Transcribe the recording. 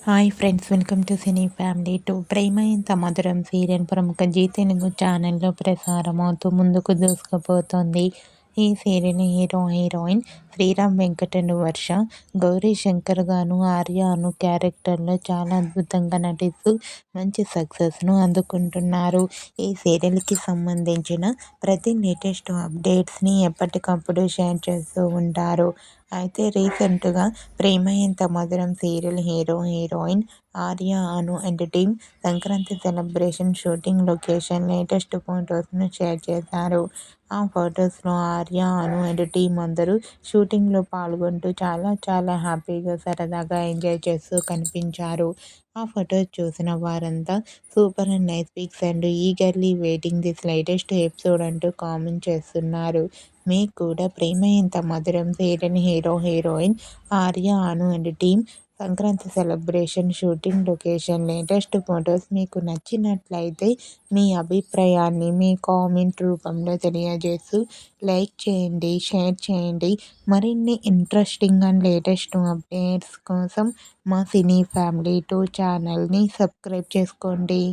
Hi friends, welcome to cine family two. Prema Intha Madhuram serial ప్రముఖ G Telugu ఛానల్లో ప్రసారమవుతూ ముందుకు దూసుకుపోతోంది. ఈ సీరియల్ హీరోయిన్ శ్రీరామ్ వెంకటను వర్ష, గౌరీ శంకర్ గాను, ఆర్య అను క్యారెక్టర్లో చాలా అద్భుతంగా నటిస్తూ మంచి సక్సెస్ను అందుకుంటున్నారు. ఈ సీరియల్కి సంబంధించిన ప్రతి లేటెస్ట్ అప్డేట్స్ని ఎప్పటికప్పుడు షేర్ చేస్తూ ఉంటారు. అయితే రీసెంట్గా Prema Entha Madhuram serial heroine Arya, Anu and team Sankranti celebration shooting location latest ఫొటోస్ను షేర్ చేశారు. ఆ ఫొటోస్లో ఆర్య, అను అండ్ టీమ్ అందరూ షూటింగ్లో పాల్గొంటూ చాలా హ్యాపీగా సరదాగా ఎంజాయ్ చేస్తూ కనిపించారు. ఆ ఫొటోస్ చూసిన వారంతా super and nice pics and eagerly waiting this latest episode అంటూ కామెంట్ చేస్తున్నారు. మీకు కూడా Prema Entha Madhuram serial heroine Arya, Anu and team Sankranti celebration shooting location latest photos మీకు నచ్చినట్లయితే మీ అభిప్రాయాన్ని మీ కామెంట్ రూపంలో తెలియజేస్తూ లైక్ చేయండి, షేర్ చేయండి. మరిన్ని ఇంట్రెస్టింగ్ అండ్ లేటెస్ట్ అప్డేట్స్ కోసం మా సినీ ఫ్యామిలీ 2 ఛానల్ని సబ్స్క్రైబ్ చేసుకోండి.